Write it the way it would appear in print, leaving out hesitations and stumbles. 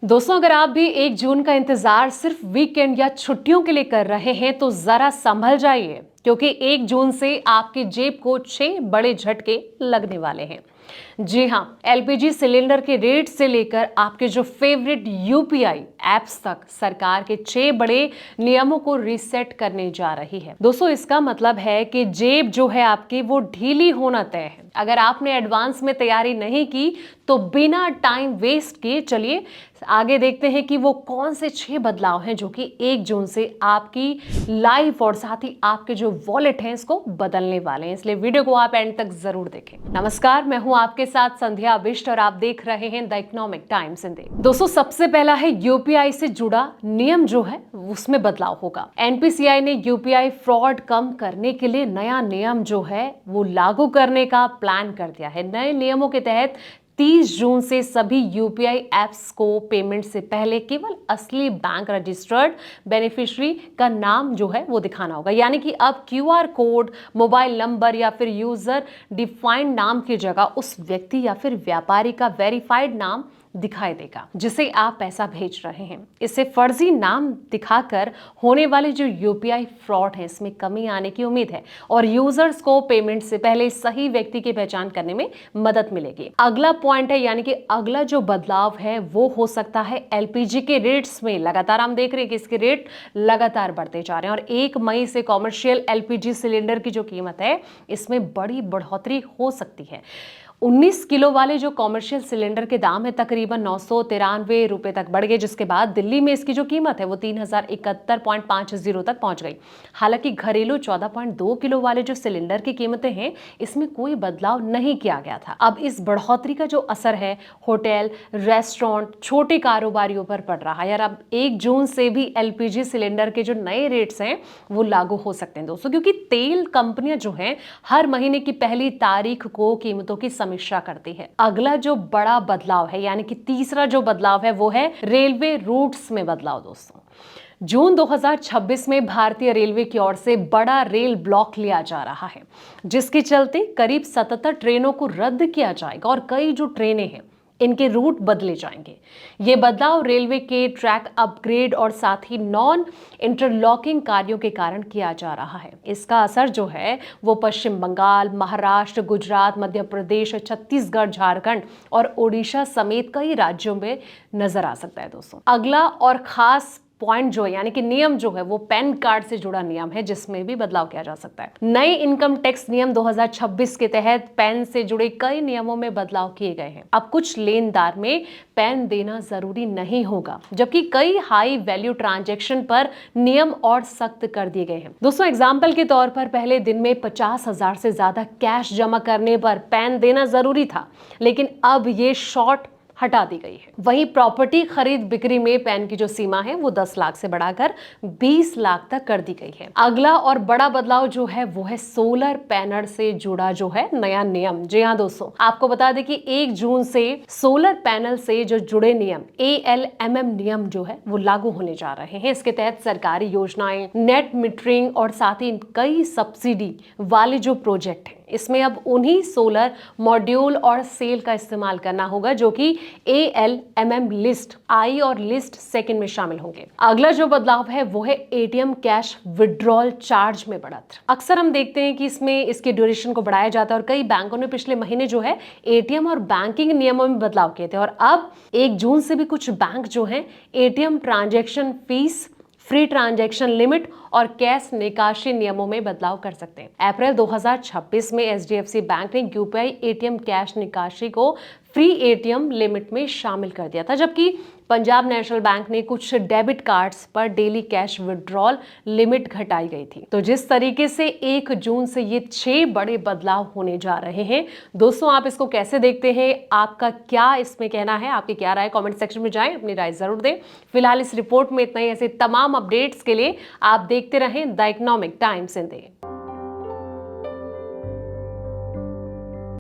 दोस्तों, अगर आप भी 1 जून का इंतजार सिर्फ वीकेंड या छुट्टियों के लिए कर रहे हैं तो जरा संभल जाइए, क्योंकि 1 जून से आपकी जेब को 6 बड़े झटके लगने वाले हैं। जी हां, एलपीजी सिलेंडर के रेट से लेकर आपके जो फेवरेट यूपीआई एप्स तक सरकार के 6 बड़े नियमों को रीसेट करने जा रही है। दोस्तों, इसका मतलब है कि जेब जो है आपकी वो ढीली होना तय है। अगर आपने एडवांस में तैयारी नहीं की तो बिना टाइम वेस्ट किए चलिए आगे देखते हैं कि वो कौन से 6 बदलाव हैं जो कि 1 जून से आपकी लाइफ और साथ ही आपके जो वॉलेट हैं इसको बदलने वाले हैं। इसलिए वीडियो को आप एंड तक जरूर देखें। नमस्कार, मैं हूं आपके साथ संध्या बिष्ट और आप देख रहे हैं द इकोनॉमिक टाइम्स हिंदी। दोस्तों, सबसे पहला है यूपीआई से जुड़ा नियम जो है उसमें बदलाव होगा। एनपीसीआई ने यूपीआई फ्रॉड कम करने के लिए नया नियम जो है वो लागू करने का प्लान कर दिया है। नए नियमों के तहत 30 जून से सभी यूपीआई एप्स को पेमेंट से पहले केवल असली बैंक रजिस्टर्ड बेनिफिशियरी का नाम जो है वो दिखाना होगा। यानी कि अब क्यूआर कोड, मोबाइल नंबर या फिर यूजर डिफाइंड नाम की जगह उस व्यक्ति या फिर व्यापारी का वेरीफाइड नाम दिखाई देगा जिसे आप पैसा भेज रहे हैं। इससे फर्जी नाम दिखाकर होने वाले जो यूपीआई फ्रॉड है इसमें कमी आने की उम्मीद है और यूजर्स को पेमेंट से पहले सही व्यक्ति की पहचान करने में मदद मिलेगी। अगला पॉइंट है, यानी कि अगला जो बदलाव है वो हो सकता है एलपीजी के रेट्स में। लगातार हम देख रहे हैं कि इसके रेट लगातार बढ़ते जा रहे हैं और 1 मई से कॉमर्शियल एलपीजी सिलेंडर की जो कीमत है इसमें बड़ी बढ़ोतरी हो सकती है। 19 किलो वाले जो कॉमर्शियल सिलेंडर के दाम है तकरीबन 993 रुपए तक बढ़ गए, जिसके बाद दिल्ली में इसकी जो कीमत है वो 3071.50 तक पहुंच गई। हालांकि घरेलू 14.2 किलो वाले जो सिलेंडर की कीमतें हैं इसमें कोई बदलाव नहीं किया गया था। अब इस बढ़ोतरी का जो असर है होटल, रेस्टोरेंट, छोटे कारोबारियों पर पड़ रहा है। यार, अब 1 जून से भी एलपीजी सिलेंडर के जो नए रेट्स हैं वो लागू हो सकते हैं दोस्तों, क्योंकि तेल कंपनियां जो हैं हर महीने की पहली तारीख को कीमतों की समीक्षा करती है। अगला जो बड़ा बदलाव है, यानी कि तीसरा जो बदलाव है वो है रेलवे रूट्स में बदलाव। दोस्तों, जून 2026 में भारतीय रेलवे की ओर से बड़ा रेल ब्लॉक लिया जा रहा है, जिसके चलते करीब 77 ट्रेनों को रद्द किया जाएगा और कई जो ट्रेनें हैं इनके रूट बदले जाएंगे। ये बदलाव रेलवे के ट्रैक अपग्रेड और साथ ही नॉन इंटरलॉकिंग कार्यों के कारण किया जा रहा है। इसका असर जो है वो पश्चिम बंगाल, महाराष्ट्र, गुजरात, मध्य प्रदेश, छत्तीसगढ़, झारखंड और ओडिशा समेत कई राज्यों में नजर आ सकता है। दोस्तों, अगला और खास पॉइंट जो है, यानी कि नियम जो है वो पैन कार्ड से जुड़ा नियम है, जिसमें भी बदलाव किया जा सकता है। नए इनकम टैक्स नियम 2026 के तहत पैन से जुड़े कई नियमों में बदलाव किए गए हैं। अब कुछ लेनदार में पैन देना जरूरी नहीं होगा, जबकि कई हाई वैल्यू ट्रांजैक्शन पर नियम और सख्त कर दिए गए हैं। दोस्तों, एग्जाम्पल के तौर पर पहले दिन में 50,000 से ज्यादा कैश जमा करने पर पैन देना जरूरी था, लेकिन अब ये शॉर्ट हटा दी गई है। वहीं प्रॉपर्टी खरीद बिक्री में पैन की जो सीमा है वो 10 लाख से बढ़ाकर 20 लाख तक कर दी गई है। अगला और बड़ा बदलाव जो है वो है सोलर पैनल से जुड़ा जो है नया नियम। जी हाँ दोस्तों, आपको बता दें कि 1 जून से सोलर पैनल से जो जुड़े नियम ALMM नियम जो है वो लागू होने जा रहे हैं। इसके तहत सरकारी योजनाएं, नेट मीटरिंग और साथ ही कई सब्सिडी वाले जो प्रोजेक्ट हैं इसमें अब उन्हीं सोलर मॉड्यूल और सेल का इस्तेमाल करना होगा जो कि ALMM लिस्ट I और लिस्ट सेकंड में शामिल होंगे। अगला जो बदलाव है वो है ATM कैश विड्रॉल चार्ज में बढ़त। अक्सर हम देखते हैं कि इसमें इसके ड्यूरेशन को बढ़ाया जाता है और कई बैंकों ने पिछले महीने जो है ATM और बैंकिंग नियमों में बदलाव किए थे और अब 1 जून से भी कुछ बैंक जो है ATM transaction fees, free transaction limit और कैश निकासी नियमों में बदलाव कर सकते हैं। अप्रैल 2026 में HDFC बैंक ने यूपीआई ATM कैश निकासी को फ्री ATM लिमिट में शामिल कर दिया था, जबकि पंजाब नेशनल बैंक ने कुछ डेबिट कार्ड्स पर डेली कैश विड्रॉल लिमिट घटाई गई थी। तो जिस तरीके से 1 जून से ये 6 बड़े बदलाव होने जा रहे हैं, दोस्तों आप इसको कैसे देखते हैं? आपका क्या इसमें कहना है? आपकी क्या राय? कमेंट सेक्शन में जाएं, अपनी राय जरूर दें। फिलहाल इस रिपोर्ट में इतना ही। ऐसे तमाम अपडेट्स के लिए आप देखते रहें द इकोनॉमिक टाइम्स हिंदी।